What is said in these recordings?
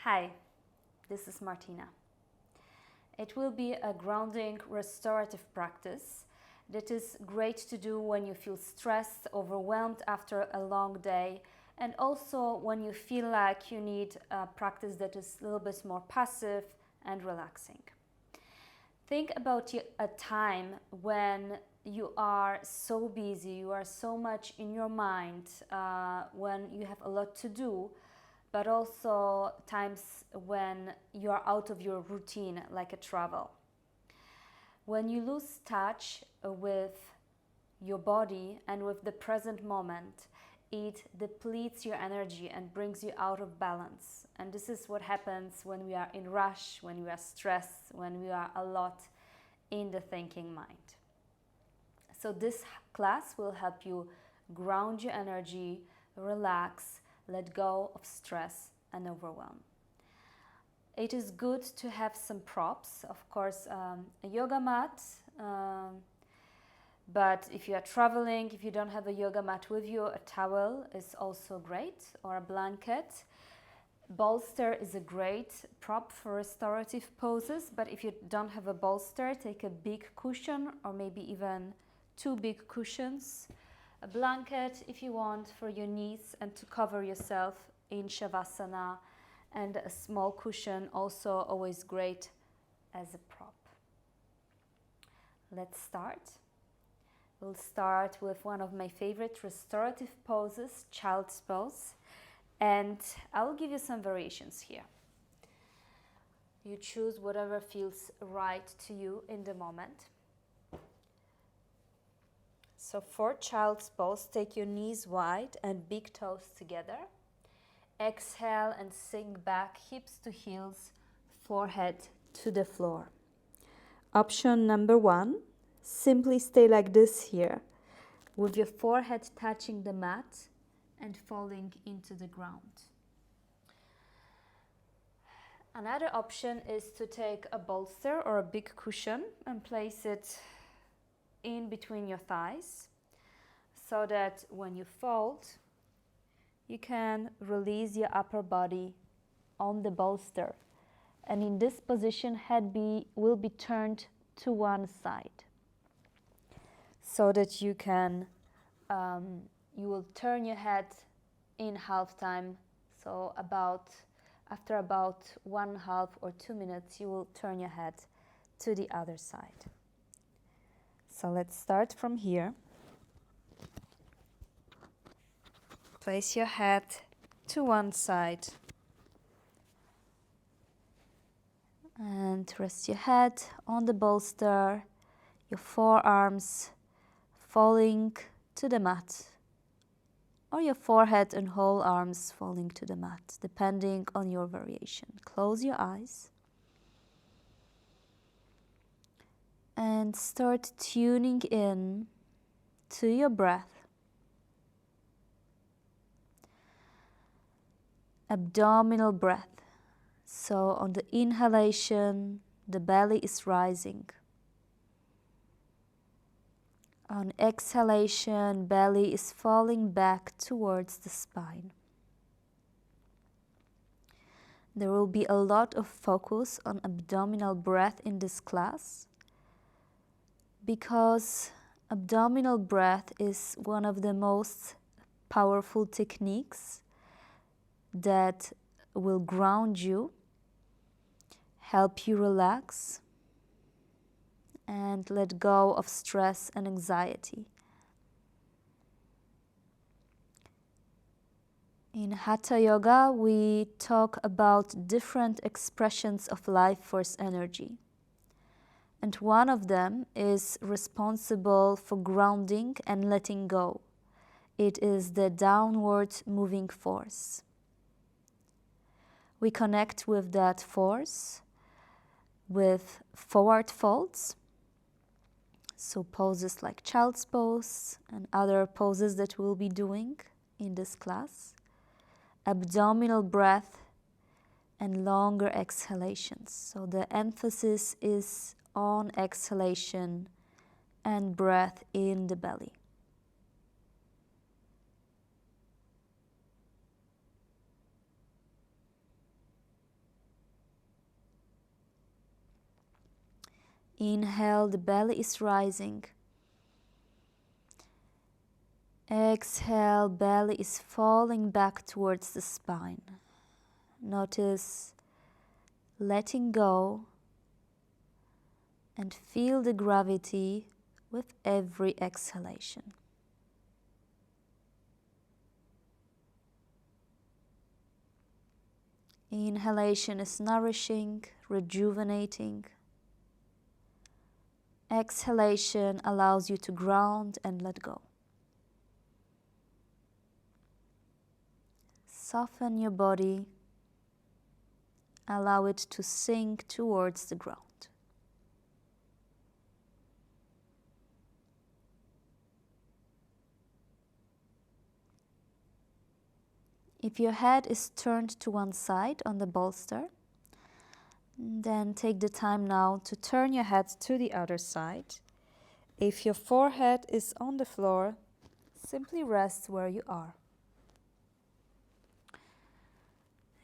Hi, this is Martina. It will be a grounding restorative practice that is great to do when you feel stressed, overwhelmed after a long day, and also when you feel like you need a practice that is a little bit more passive and relaxing. Think about a time when you are so busy, you are so much in your mind, when you have a lot to do, but also times when you are out of your routine, like a travel. When you lose touch with your body and with the present moment, it depletes your energy and brings you out of balance. And this is what happens when we are in rush, when we are stressed, when we are a lot in the thinking mind. So this class will help you ground your energy, relax, let go of stress and overwhelm. It is good to have some props, of course, a yoga mat, but if you are traveling, if you don't have a yoga mat with you, a towel is also great, or a blanket. Bolster is a great prop for restorative poses, but if you don't have a bolster, take a big cushion or maybe even 2 big cushions. A blanket if you want for your knees and to cover yourself in Shavasana, and a small cushion also always great as a prop. Let's start. We'll start with one of my favorite restorative poses, child's pose, and I will give you some variations here. You choose whatever feels right to you in the moment. So for child's pose, take your knees wide and big toes together. Exhale and sink back, hips to heels, forehead to the floor. Option number 1, simply stay like this here, with your forehead touching the mat and falling into the ground. Another option is to take a bolster or a big cushion and place it in between your thighs, so that when you fold, you can release your upper body on the bolster. And in this position, head will be turned to one side, so that you can, you will turn your head in half time. So after about 1/2 or 2 minutes, you will turn your head to the other side. So let's start from here. Place your head to one side and rest your head on the bolster, your forearms falling to the mat, or your forehead and whole arms falling to the mat, depending on your variation. Close your eyes and start tuning in to your breath. Abdominal breath. So on the inhalation, the belly is rising. On exhalation, belly is falling back towards the spine. There will be a lot of focus on abdominal breath in this class, because abdominal breath is one of the most powerful techniques that will ground you, help you relax, and let go of stress and anxiety. In Hatha Yoga, we talk about different expressions of life force energy. And one of them is responsible for grounding and letting go. It is the downward moving force. We connect with that force with forward folds, so poses like child's pose and other poses that we'll be doing in this class, abdominal breath, and longer exhalations. So the emphasis is on exhalation and breath in the belly. Inhale, the belly is rising. Exhale, belly is falling back towards the spine. Notice letting go and feel the gravity with every exhalation. Inhalation is nourishing, rejuvenating. Exhalation allows you to ground and let go. Soften your body. Allow it to sink towards the ground. If your head is turned to one side on the bolster, then take the time now to turn your head to the other side. If your forehead is on the floor, simply rest where you are.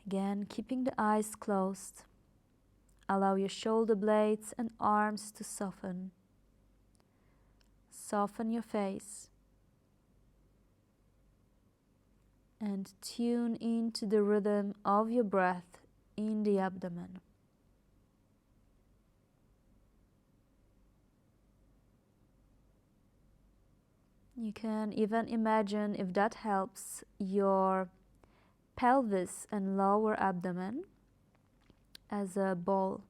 Again, keeping the eyes closed. Allow your shoulder blades and arms to soften. Soften your face. And tune into the rhythm of your breath in the abdomen. You can even imagine, if that helps, your pelvis and lower abdomen as a ball.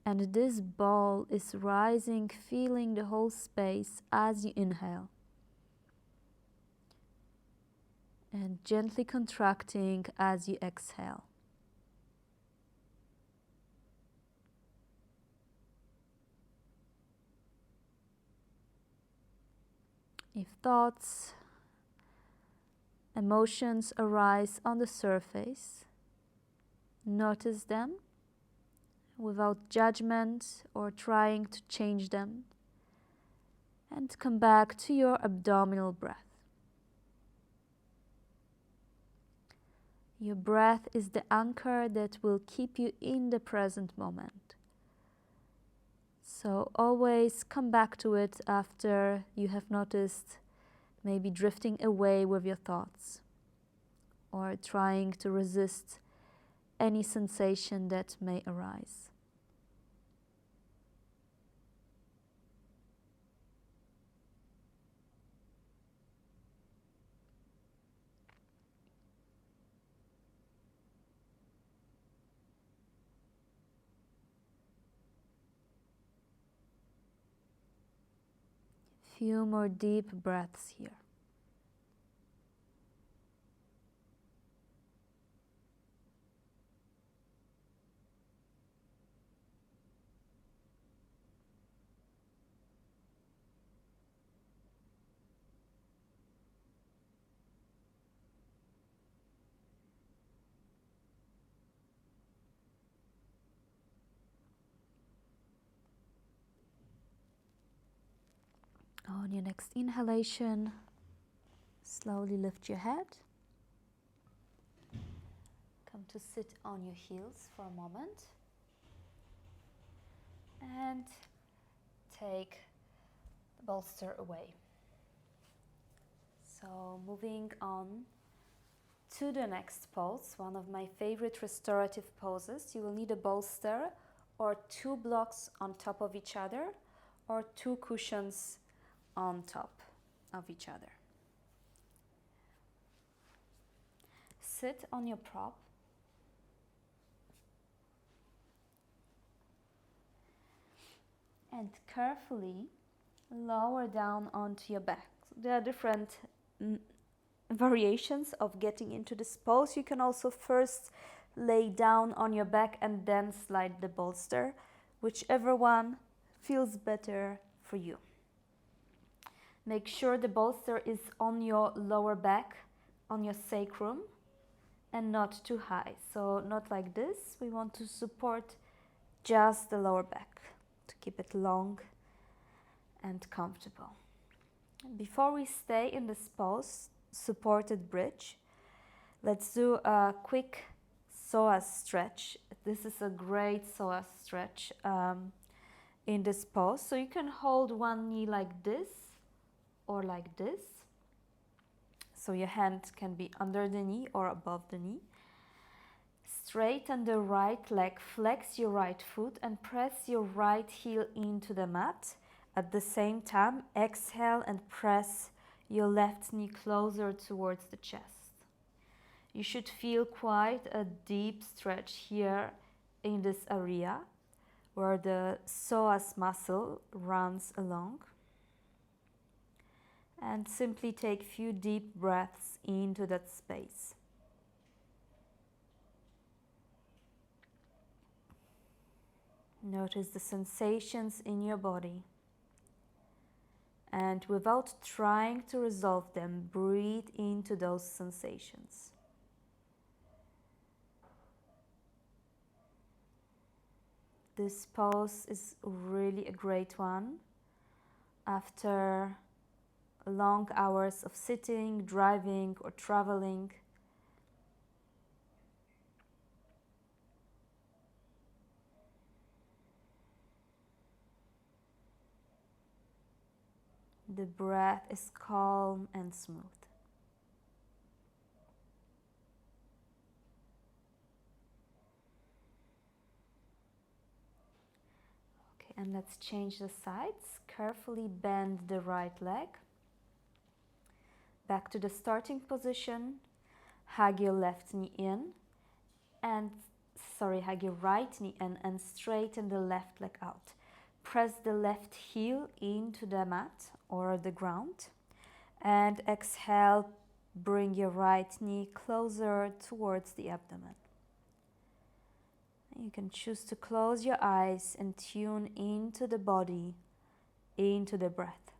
And this ball is rising, feeling the whole space as you inhale. And gently contracting as you exhale. If thoughts, emotions arise on the surface, notice them without judgment or trying to change them, and come back to your abdominal breath. Your breath is the anchor that will keep you in the present moment. So always come back to it after you have noticed maybe drifting away with your thoughts or trying to resist any sensation that may arise. Few more deep breaths here. On your next inhalation, slowly lift your head. Come to sit on your heels for a moment. And take the bolster away. So moving on to the next pose, one of my favorite restorative poses. You will need a bolster or 2 blocks on top of each other or 2 cushions on top of each other. Sit on your prop. And carefully lower down onto your back. There are different variations of getting into this pose. You can also first lay down on your back and then slide the bolster, whichever one feels better for you. Make sure the bolster is on your lower back, on your sacrum, and not too high. So not like this. We want to support just the lower back to keep it long and comfortable. Before we stay in this pose, supported bridge, let's do a quick psoas stretch. This is a great psoas stretch. in this pose. So you can hold one knee like this or like this. So your hand can be under the knee or above the knee. Straighten the right leg, flex your right foot and press your right heel into the mat. At the same time, exhale and press your left knee closer towards the chest. You should feel quite a deep stretch here in this area where the psoas muscle runs along. And simply take a few deep breaths into that space. Notice the sensations in your body. And without trying to resolve them, breathe into those sensations. This pose is really a great one after long hours of sitting, driving, or traveling. The breath is calm and smooth. Okay, and let's change the sides. Carefully bend the right leg. Back to the starting position. Hug your left knee in and hug your right knee in and straighten the left leg out. Press the left heel into the mat or the ground and exhale, bring your right knee closer towards the abdomen. You can choose to close your eyes and tune into the body, into the breath.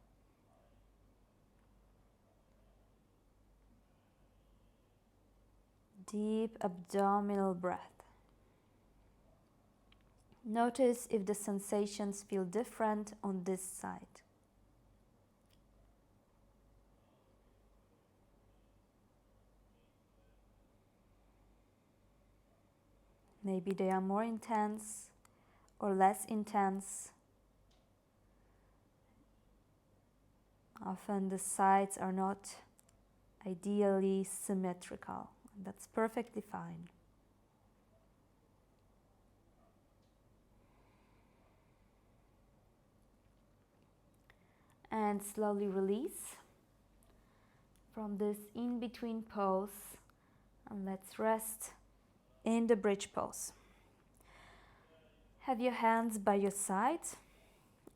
Deep abdominal breath. Notice if the sensations feel different on this side. Maybe they are more intense or less intense. Often the sides are not ideally symmetrical. That's perfectly fine. And slowly release from this in-between pose. And let's rest in the bridge pose. Have your hands by your side.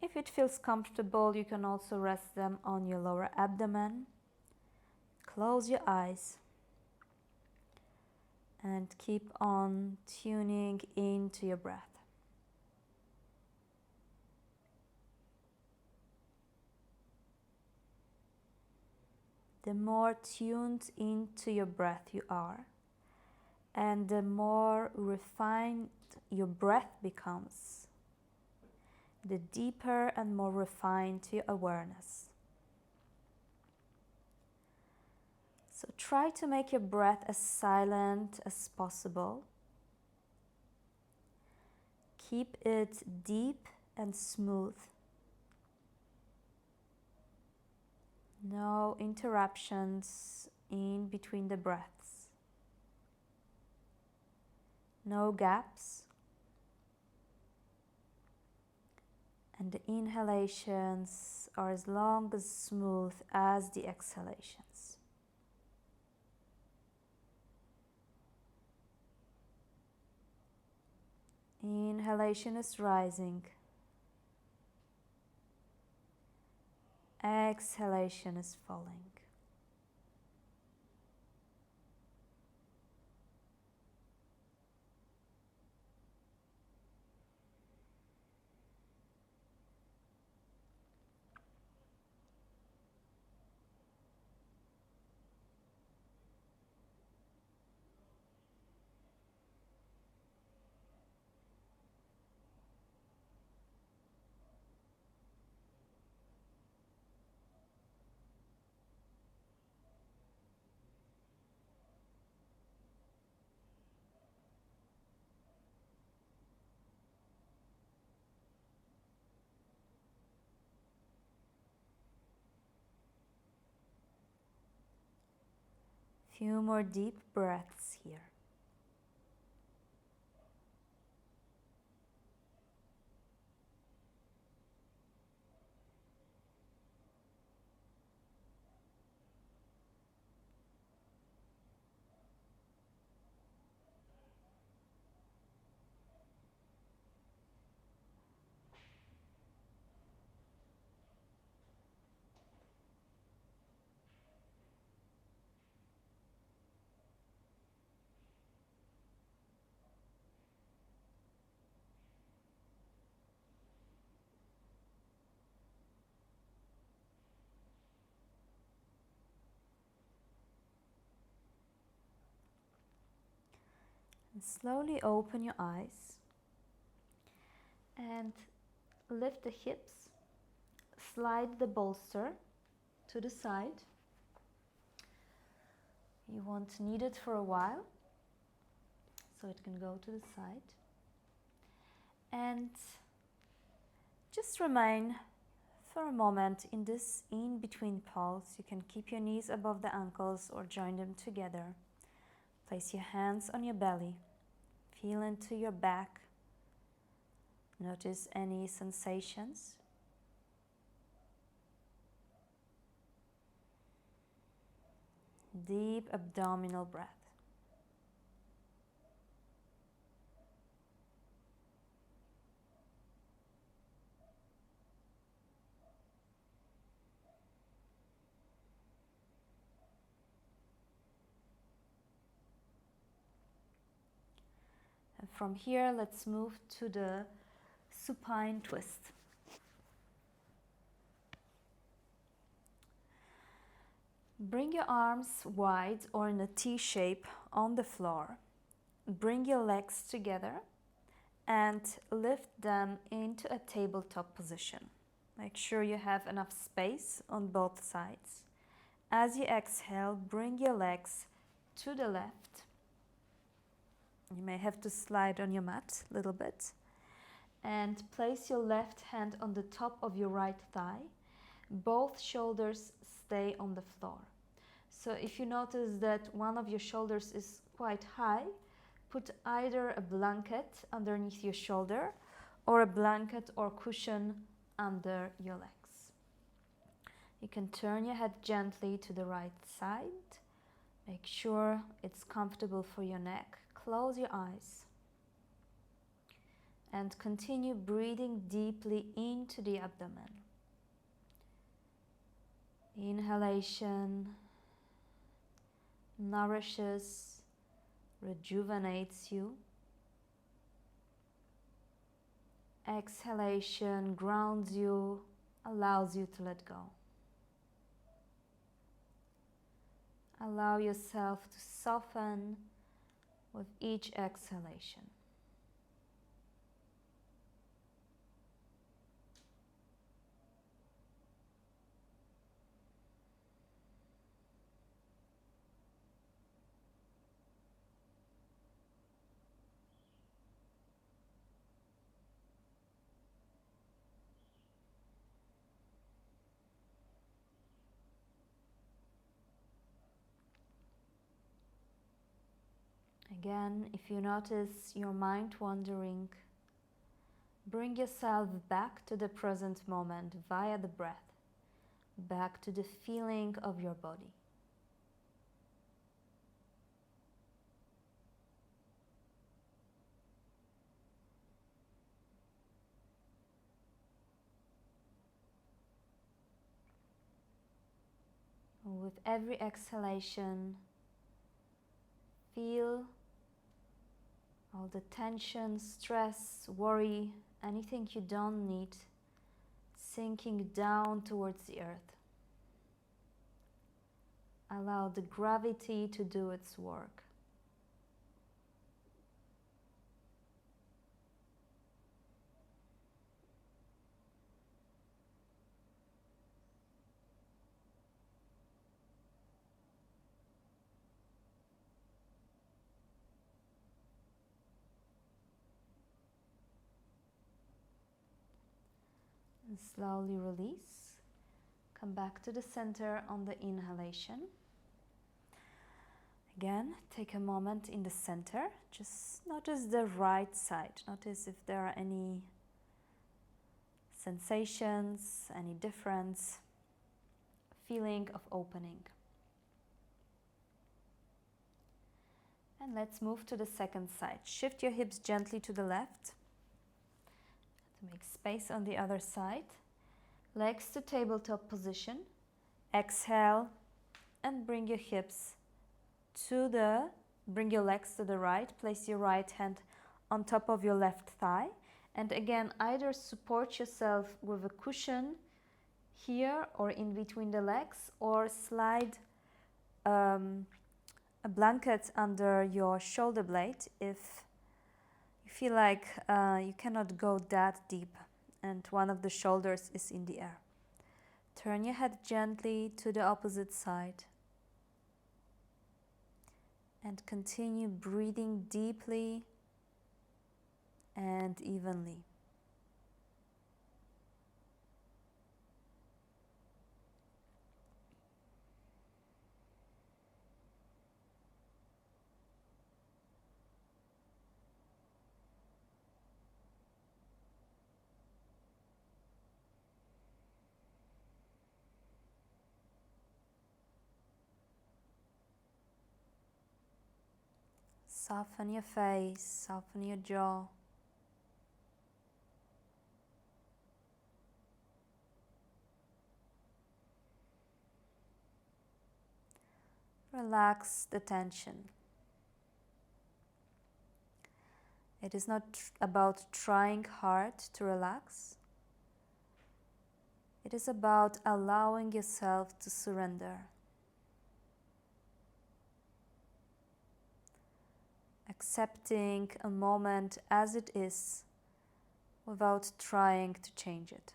If it feels comfortable, you can also rest them on your lower abdomen. Close your eyes and keep on tuning into your breath. The more tuned into your breath you are, and the more refined your breath becomes, the deeper and more refined your awareness. So try to make your breath as silent as possible. Keep it deep and smooth. No interruptions in between the breaths. No gaps. And the inhalations are as long as smooth as the exhalations. Inhalation is rising. Exhalation is falling. Few more deep breaths here. And slowly open your eyes and lift the hips, slide the bolster to the side. You won't need it for a while, so it can go to the side. And just remain for a moment in this in-between pose. You can keep your knees above the ankles or join them together. Place your hands on your belly. Feel into your back. Notice any sensations. Deep abdominal breath. And from here, let's move to the supine twist. Bring your arms wide or in a T shape on the floor. Bring your legs together and lift them into a tabletop position. Make sure you have enough space on both sides. As you exhale, bring your legs to the left. You may have to slide on your mat a little bit. And place your left hand on the top of your right thigh. Both shoulders stay on the floor. So if you notice that one of your shoulders is quite high, put either a blanket underneath your shoulder or a blanket or cushion under your legs. You can turn your head gently to the right side. Make sure it's comfortable for your neck. Close your eyes. And continue breathing deeply into the abdomen. Inhalation nourishes, rejuvenates you. Exhalation grounds you, allows you to let go. Allow yourself to soften with each exhalation. Again, if you notice your mind wandering, bring yourself back to the present moment via the breath, back to the feeling of your body. With every exhalation, feel all the tension, stress, worry, anything you don't need, sinking down towards the earth. Allow the gravity to do its work. And slowly release. Come back to the center on the inhalation. Again, take a moment in the center. Just notice the right side. Notice if there are any sensations, any difference, feeling of opening. And let's move to the second side. Shift your hips gently to the left to make space on the other side. Legs to tabletop position. Exhale and bring your legs to the right. Place your right hand on top of your left thigh. And again, either support yourself with a cushion here or in between the legs, or slide a blanket under your shoulder blade if you feel like you cannot go that deep and one of the shoulders is in the air. Turn your head gently to the opposite side and continue breathing deeply and evenly. Soften your face, soften your jaw. Relax the tension. It is not about trying hard to relax. It is about allowing yourself to surrender. Accepting a moment as it is without trying to change it.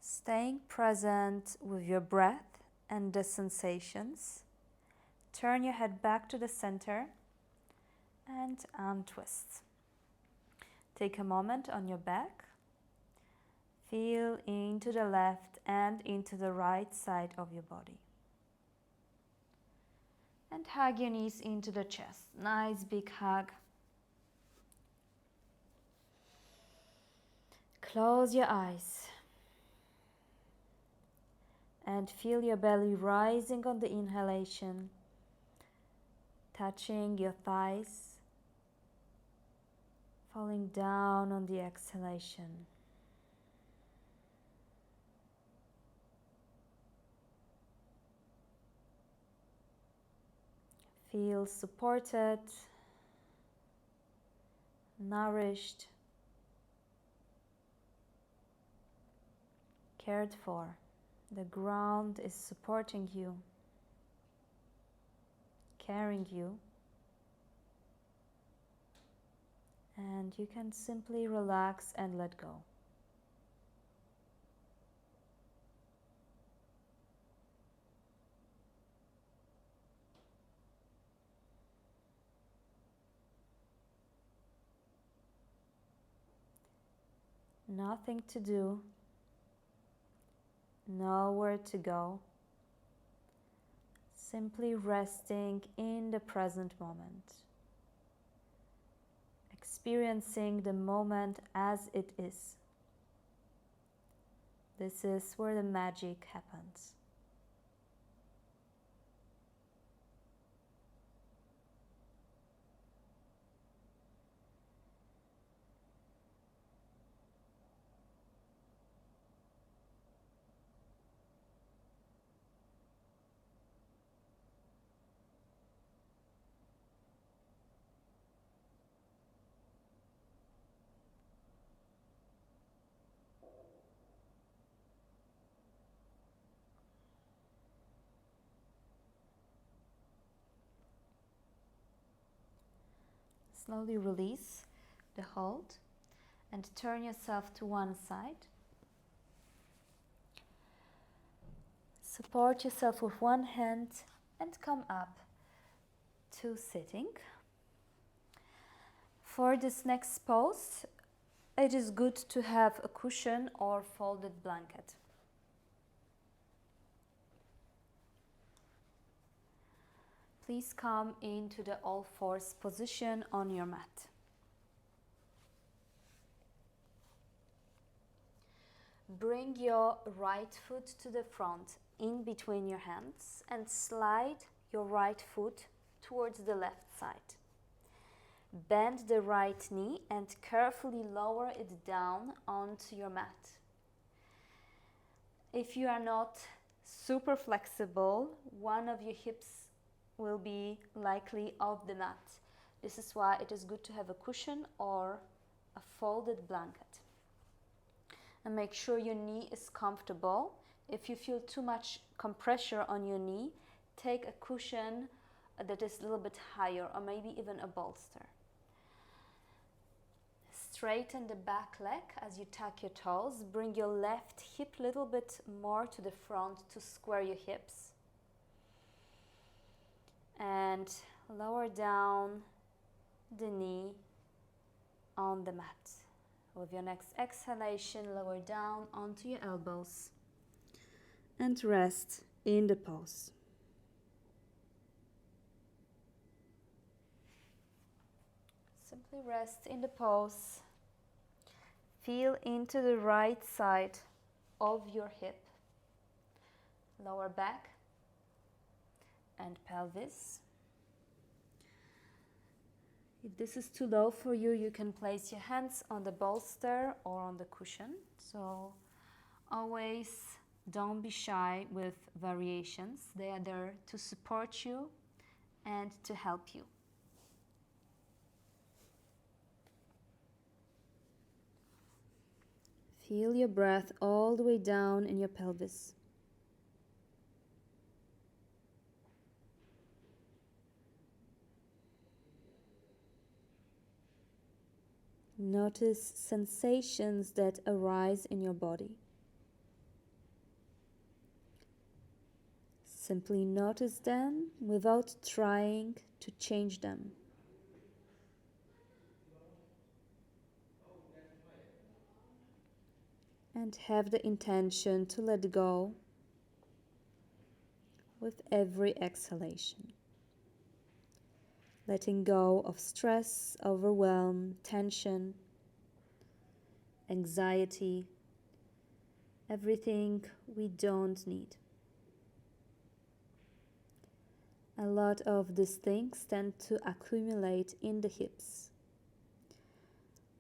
Staying present with your breath and the sensations, turn your head back to the center and untwist. Take a moment on your back. Feel into the left and into the right side of your body. And hug your knees into the chest. Nice big hug. Close your eyes. And feel your belly rising on the inhalation, touching your thighs, falling down on the exhalation. Feel supported, nourished, cared for. The ground is supporting you, carrying you, and you can simply relax and let go. Nothing to do. Nowhere to go, simply resting in the present moment, experiencing the moment as it is. This is where the magic happens. Slowly release the hold and turn yourself to one side. Support yourself with one hand and come up to sitting. For this next pose, it is good to have a cushion or folded blanket. Please come into the all fours position on your mat. Bring your right foot to the front in between your hands and slide your right foot towards the left side. Bend the right knee and carefully lower it down onto your mat. If you are not super flexible, one of your hips will be likely off the mat. This is why it is good to have a cushion or a folded blanket. And make sure your knee is comfortable. If you feel too much compression on your knee, take a cushion that is a little bit higher, or maybe even a bolster. Straighten the back leg as you tuck your toes. Bring your left hip a little bit more to the front to square your hips. And lower down the knee on the mat. With your next exhalation, lower down onto your elbows and rest in the pose. Simply rest in the pose. Feel into the right side of your hip, lower back and pelvis. If this is too low for you, you can place your hands on the bolster or on the cushion. So always don't be shy with variations. They are there to support you and to help you. Feel your breath all the way down in your pelvis. Notice sensations that arise in your body. Simply notice them without trying to change them. And have the intention to let go with every exhalation. Letting go of stress, overwhelm, tension, anxiety, everything we don't need. A lot of these things tend to accumulate in the hips.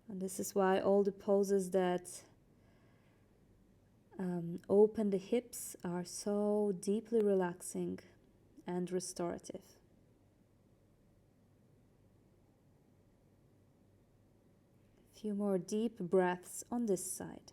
And this is why all the poses that open the hips are so deeply relaxing and restorative. A few more deep breaths on this side.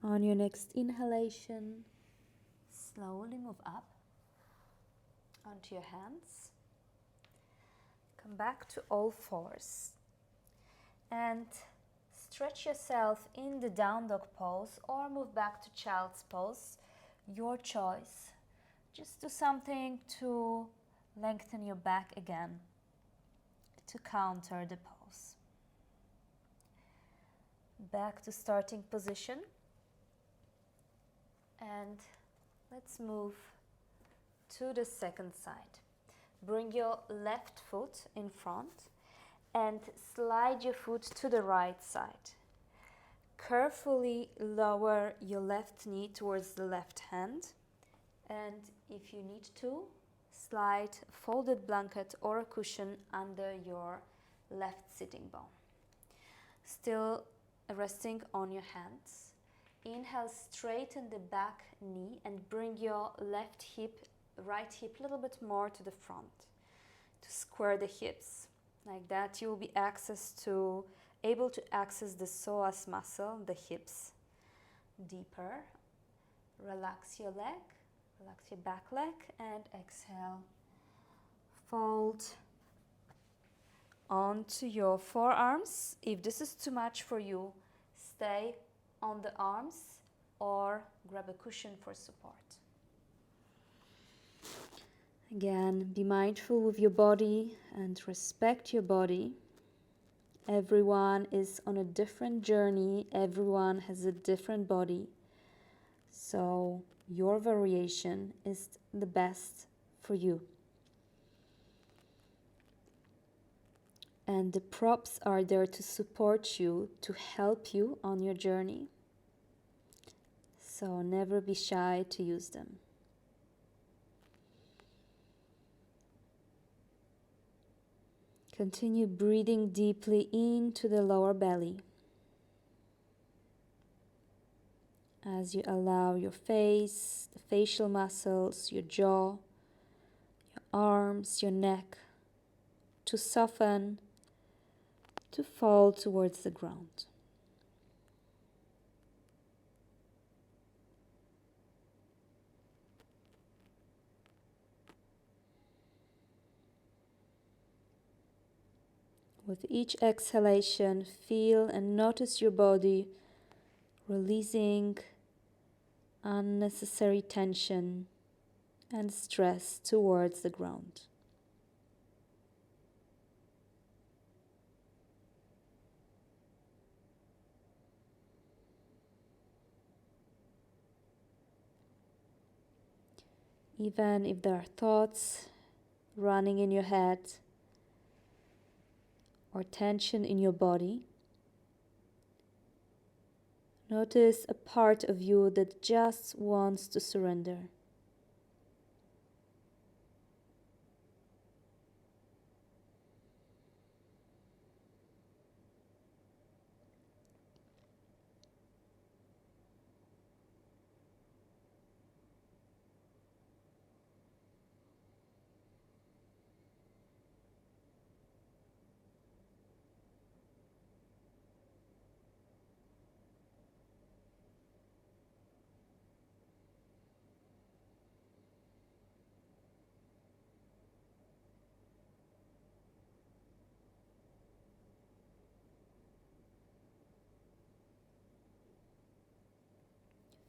On your next inhalation, slowly move up onto your hands. Come back to all fours and stretch yourself in the down dog pose or move back to child's pose your choice. Just do something to lengthen your back again, to counter the pose. Back to starting position, and let's move to the second side. Bring your left foot in front and slide your foot to the right side. Carefully lower your left knee towards the left hand, and if you need to, slide a folded blanket or a cushion under your left sitting bone. Still resting on your hands. Inhale, straighten the back knee and bring your right hip a little bit more to the front to square the hips. Like that, you will be able to access the psoas muscle, the hips, deeper. Relax your leg, relax your back leg, and exhale. Fold onto your forearms. If this is too much for you, stay on the arms or grab a cushion for support. Again, be mindful with your body and respect your body. Everyone is on a different journey. Everyone has a different body. So your variation is the best for you. And the props are there to support you, to help you on your journey. So never be shy to use them. Continue breathing deeply into the lower belly as you allow your face, the facial muscles, your jaw, your arms, your neck to soften, to fall towards the ground. With each exhalation, feel and notice your body releasing unnecessary tension and stress towards the ground. Even if there are thoughts running in your head or tension in your body, notice a part of you that just wants to surrender.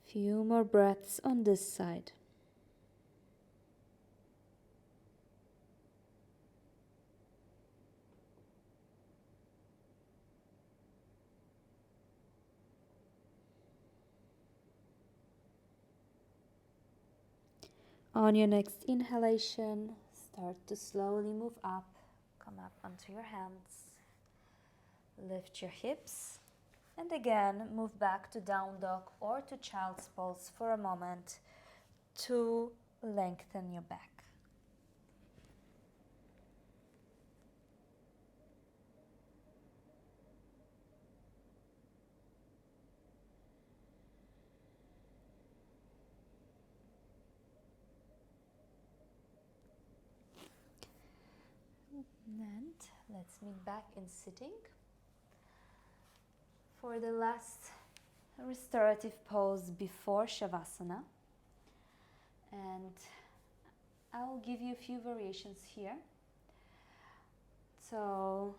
Few more breaths on this side. On your next inhalation, start to slowly move up. Come up onto your hands. Lift your hips. And again, move back to down dog or to child's pose for a moment to lengthen your back. And let's meet back in sitting for the last restorative pose before Shavasana. And I will give you a few variations here. So,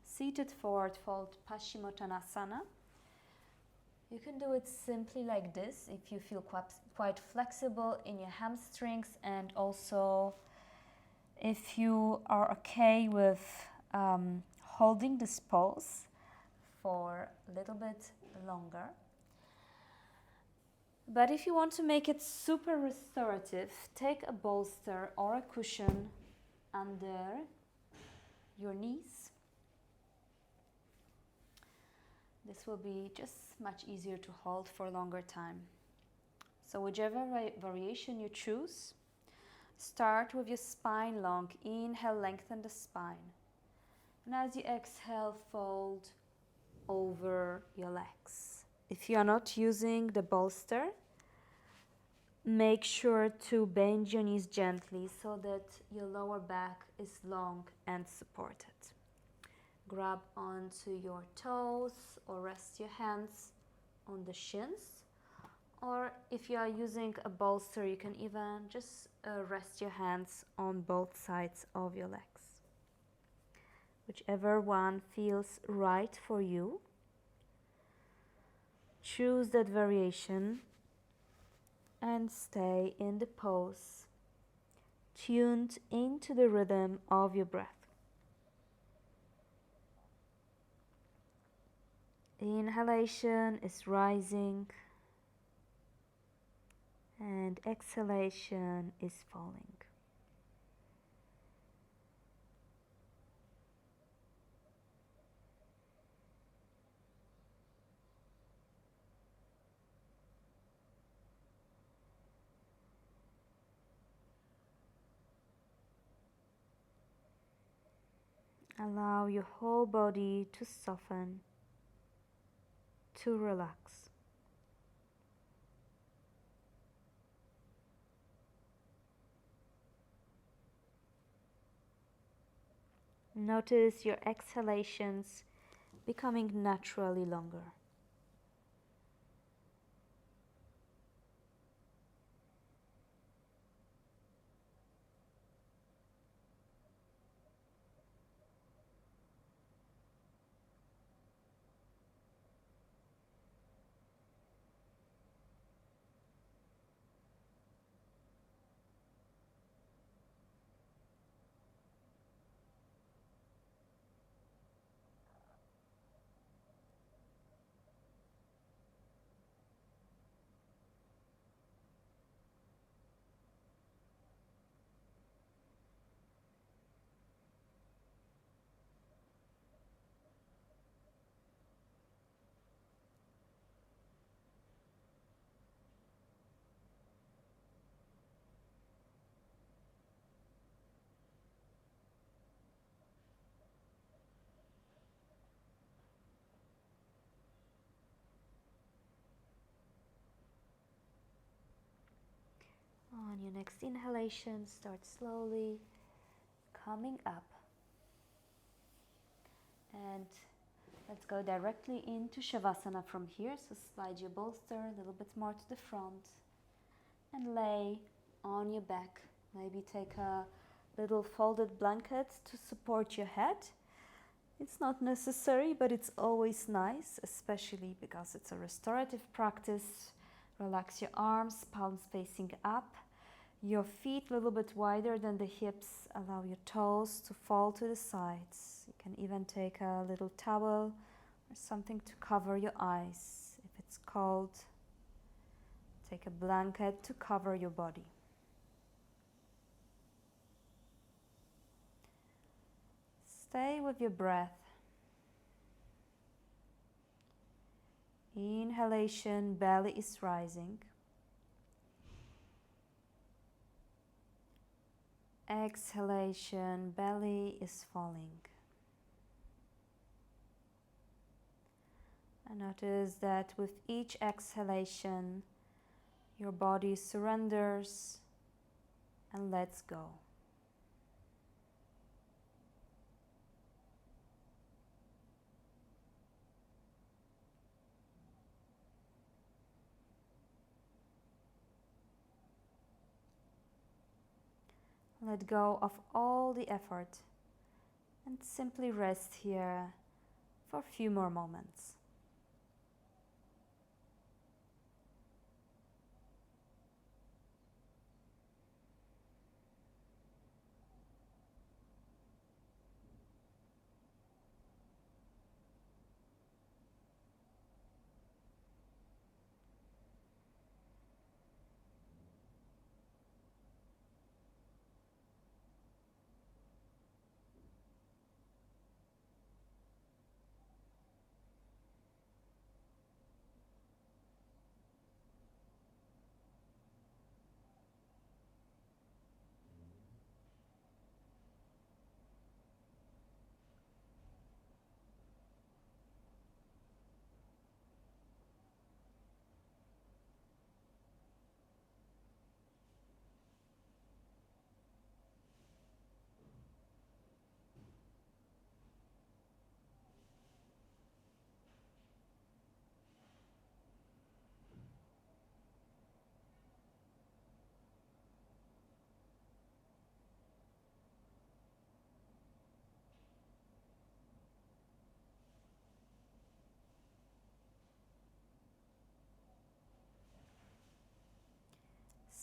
seated forward fold Paschimottanasana. You can do it simply like this if you feel quite flexible in your hamstrings, and also if you are okay with holding this pose for a little bit longer. But if you want to make it super restorative, take a bolster or a cushion under your knees. This will be just much easier to hold for a longer time. So whichever variation you choose, start with your spine long. Inhale, lengthen the spine. And as you exhale, fold over your legs. If you are not using the bolster, make sure to bend your knees gently so that your lower back is long and supported. Grab onto your toes or rest your hands on the shins. Or if you are using a bolster, you can even just rest your hands on both sides of your legs. Whichever one feels right for you, choose that variation and stay in the pose, tuned into the rhythm of your breath. Inhalation is rising and exhalation is falling. Allow your whole body to soften, to relax. Notice your exhalations becoming naturally longer. On your next inhalation, start slowly coming up. And let's go directly into Shavasana from here. So slide your bolster a little bit more to the front and lay on your back. Maybe take a little folded blanket to support your head. It's not necessary, but it's always nice, especially because it's a restorative practice. Relax your arms, palms facing up. Your feet a little bit wider than the hips. Allow your toes to fall to the sides. You can even take a little towel or something to cover your eyes. If it's cold, take a blanket to cover your body. Stay with your breath. Inhalation, belly is rising. Exhalation, belly is falling. And notice that with each exhalation, your body surrenders and lets go. Let go of all the effort and simply rest here for a few more moments.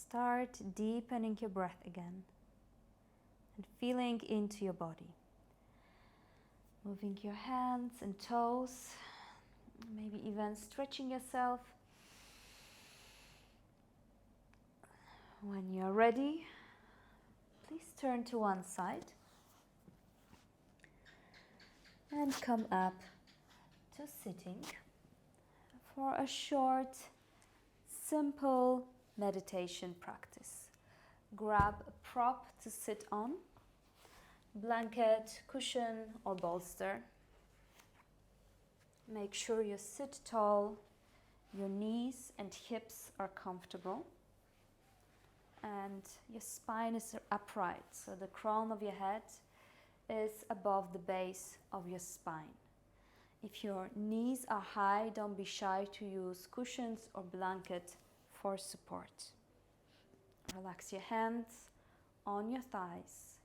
start deepening your breath again and feeling into your body. Moving your hands and toes, maybe even stretching yourself. When you're ready, please turn to one side and come up to sitting for a short, simple meditation practice. Grab a prop to sit on, blanket, cushion or bolster. Make sure you sit tall, your knees and hips are comfortable, and your spine is upright, so the crown of your head is above the base of your spine. If your knees are high, don't be shy to use cushions or blanket for support. Relax your hands on your thighs.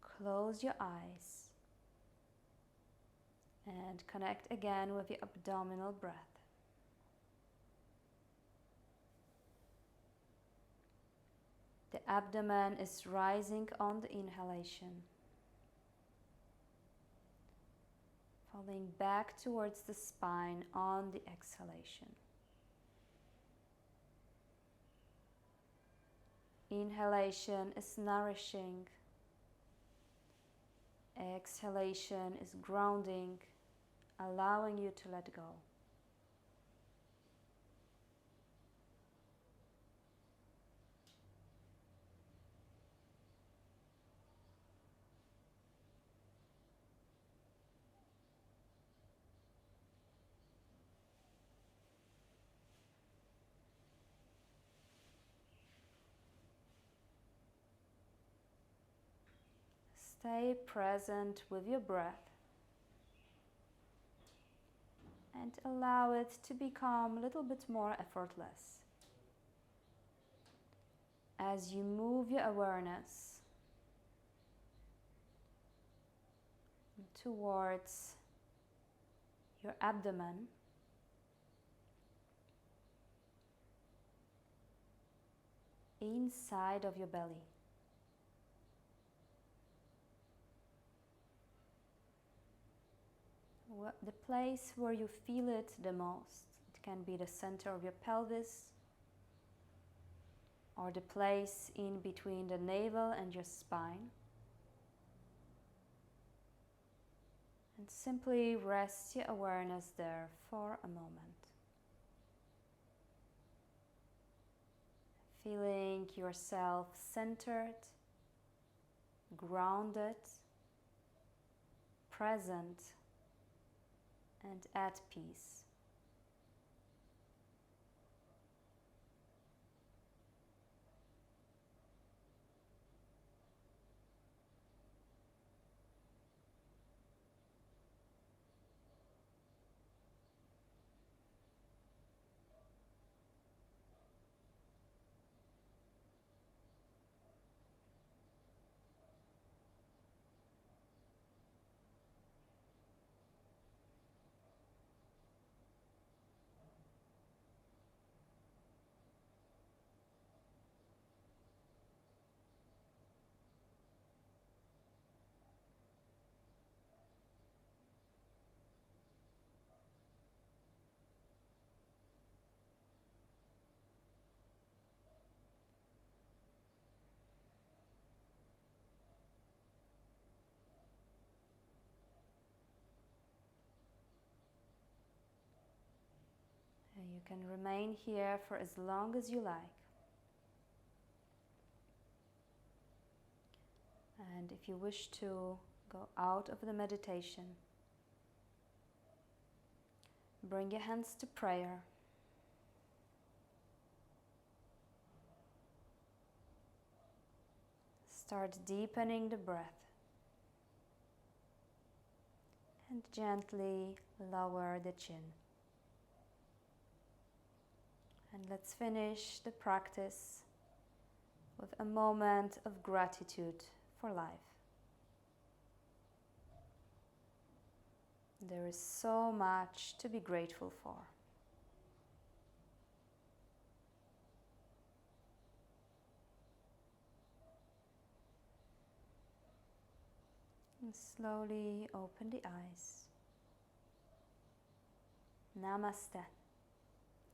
Close your eyes and connect again with your abdominal breath. The abdomen is rising on the inhalation, falling back towards the spine on the exhalation. Inhalation is nourishing. Exhalation is grounding, allowing you to let go. Stay present with your breath and allow it to become a little bit more effortless. As you move your awareness towards your abdomen, inside of your belly. The place where you feel it the most. It can be the center of your pelvis or the place in between the navel and your spine. And simply rest your awareness there for a moment. Feeling yourself centered, grounded, present, and at peace. And you can remain here for as long as you like. And if you wish to go out of the meditation, bring your hands to prayer. Start deepening the breath and gently lower the chin. And let's finish the practice with a moment of gratitude for life. There is so much to be grateful for. And slowly open the eyes. Namaste.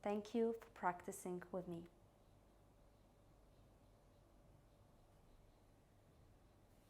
Thank you for practicing with me.